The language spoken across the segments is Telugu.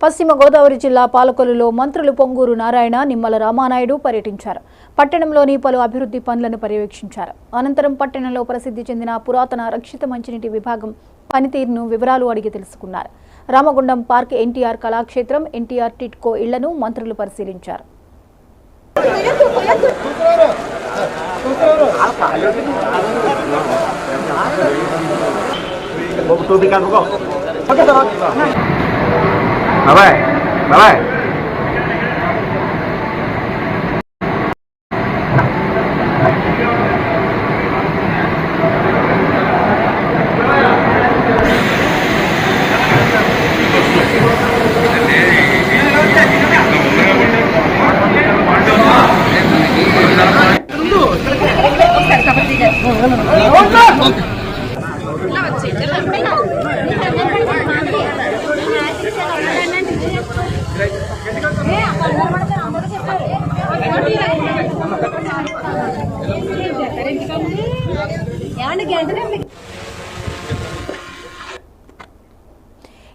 పశ్చిమ గోదావరి జిల్లా పాలకొల్లులో మంత్రులు పొంగూరు నారాయణ, నిమ్మల రామానాయుడు పర్యటించారు. పట్టణంలోని పలు అభివృద్ధి పనులను పర్యవేక్షించారు. అనంతరం పట్టణంలో ప్రసిద్ధి చెందిన పురాతన రక్షిత మంచినీటి విభాగం పనితీరును వివరాలు అడిగి తెలుసుకున్నారు. రామగుండం పార్క్, ఎన్టీఆర్ కళాక్షేత్రం, ఎన్టీఆర్ టిట్కో ఇళ్లను మంత్రులు పరిశీలించారు.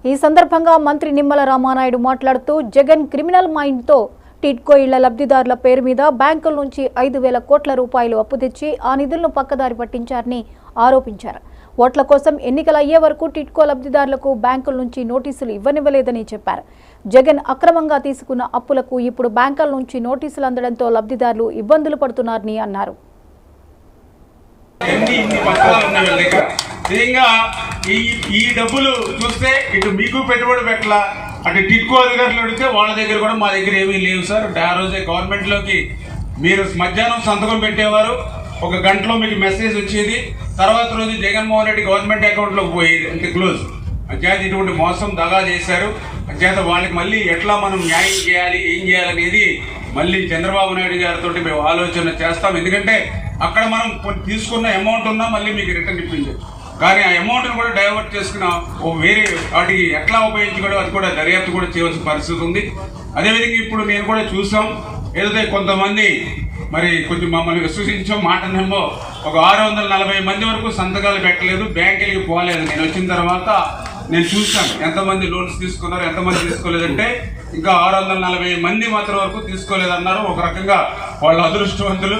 ఈ సందర్భంగా మంత్రి నిమ్మల రామానాయుడు మాట్లాడుతూ, జగన్ క్రిమినల్ మైండ్తో టిట్కో ఇళ్ల లబ్ధిదారుల పేరు మీద బ్యాంకుల నుంచి 5,000 కోట్ల రూపాయలు అప్పు తెచ్చి ఆ నిధులను పక్కదారి పట్టించారని ఆరోపించారు. ఓట్ల కోసం ఎన్నికలు అయ్యే వరకు టిట్కో లబ్ధిదారులకు బ్యాంకుల నుంచి నోటీసులు ఇవ్వనివ్వలేదని చెప్పారు. జగన్ అక్రమంగా తీసుకున్న అప్పులకు ఇప్పుడు బ్యాంకుల నుంచి నోటీసులు అందడంతో లబ్ధిదారులు ఇబ్బందులు పడుతున్నారని అన్నారు. ఈ డబ్బులు చూస్తే ఇటు మీకు పెట్టుబడి పెట్టాల, అటు టిట్కో అధికారులు అడిగితే వాళ్ళ దగ్గర కూడా మా దగ్గర ఏమీ లేవు సార్. ఆ రోజే గవర్నమెంట్లోకి మీరు మధ్యాహ్నం సంతకం పెట్టేవారు, 1 గంటలో మీకు మెసేజ్ వచ్చేది, తర్వాత రోజు జగన్మోహన్ రెడ్డి గవర్నమెంట్ అకౌంట్లోకి పోయేది, అంటే క్లోజ్. అంచేత ఇటువంటి మోసం దగా చేశారు. అంచేత వాళ్ళకి మళ్ళీ ఎట్లా మనం న్యాయం చేయాలి, ఏం చేయాలనేది మళ్ళీ చంద్రబాబు నాయుడు గారితో మేము ఆలోచన చేస్తాం. ఎందుకంటే అక్కడ మనం తీసుకున్న అమౌంట్ ఉన్నా మళ్ళీ మీకు రిటర్న్ ఇప్పించచ్చు, కానీ ఆ అమౌంట్ని కూడా డైవర్ట్ చేసుకున్న వేరే వాటికి ఎట్లా ఉపయోగించుకోవడం అది కూడా దర్యాప్తు కూడా చేయవలసిన పరిస్థితి ఉంది. అదేవిధంగా ఇప్పుడు నేను కూడా చూసాం, ఏదైతే కొంతమంది మరి కొంచెం మమ్మల్ని విశ్వసించాం, మాట నమ్మో 640 మంది వరకు సంతకాలు పెట్టలేదు, బ్యాంకులకి పోలేదు. నేను వచ్చిన తర్వాత నేను చూసాను ఎంతమంది లోన్స్ తీసుకున్నారు, ఎంతమంది తీసుకోలేదంటే ఇంకా 640 మంది మాత్రం వరకు తీసుకోలేదన్నారు. ఒక రకంగా వాళ్ళ అదృష్టవంతులు.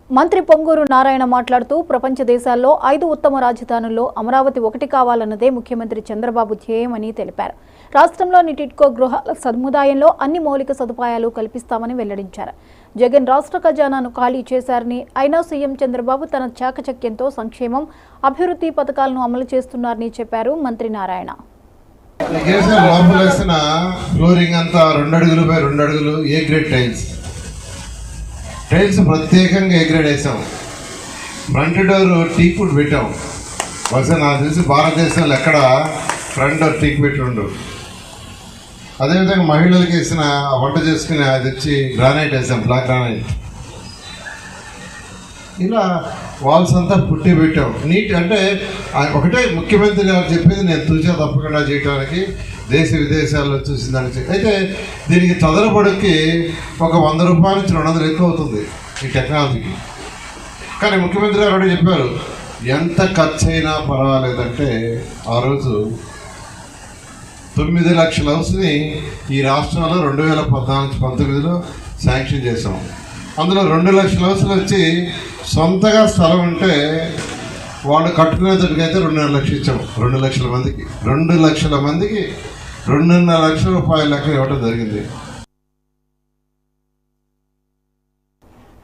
మంత్రి పొంగూరు నారాయణ మాట్లాడుతూ, ప్రపంచ దేశాల్లో 5 ఉత్తమ రాజధానుల్లో అమరావతి ఒకటి కావాలన్నదే ముఖ్యమంత్రి చంద్రబాబు ధ్యేయమని తెలిపారు. రాష్ట్రంలోని టిట్కో గృహాల సముదాయంలో అన్ని మౌలిక సదుపాయాలు కల్పిస్తామని వెల్లడించారు. జగన్ రాష్ట్ర ఖజానాను ఖాళీ చేశారని, అయినా సీఎం చంద్రబాబు తన చాకచక్యంతో సంక్షేమం, అభివృద్ధి పథకాలను అమలు చేస్తున్నారని చెప్పారు మంత్రి నారాయణ. టైల్స్ ప్రత్యేకంగా ఏ గ్రేడ్ వేసాం, ఫ్రంట్ డోర్ టీక్ వుడ్ పెట్టాం. బహుశా నాకు తెలిసి భారతదేశంలో ఎక్కడ ఫ్రంట్ డోర్ టీక్ పెట్టి ఉండు. అదేవిధంగా మహిళలకు వేసిన వంట చేసుకుని అది వచ్చి గ్రానైట్ వేసాం, బ్లాక్ గ్రానైట్. ఇలా వాల్స్ అంతా పుట్టి పెట్టాం. నీట్ అంటే ఒకటే ముఖ్యమంత్రి గారు చెప్పేది నేను తూచా తప్పకుండా చేయడానికి, దేశ విదేశాల్లో చూసిన దానికి. అయితే దీనికి తొదరపడికి ఒక 100 రూపాయల నుంచి 200 ఎక్కువ అవుతుంది ఈ టెక్నాలజీకి. కానీ ముఖ్యమంత్రి గారు కూడా చెప్పారు, ఎంత ఖర్చు అయినా పర్వాలేదంటే ఆ రోజు 9 లక్షల హౌస్ని ఈ రాష్ట్రంలో 2014-19లో శాంక్షన్ చేసాం. అందులో 2 లక్షల హౌస్లు వచ్చి సొంతగా స్థలం ఉంటే వాళ్ళు కట్టుకునేటట్టుకైతే 2.5 లక్షలు ఇచ్చాం. 2 లక్షల మందికి 2.5 లక్షల రూపాయల లెక్క ఇవ్వడం జరిగింది.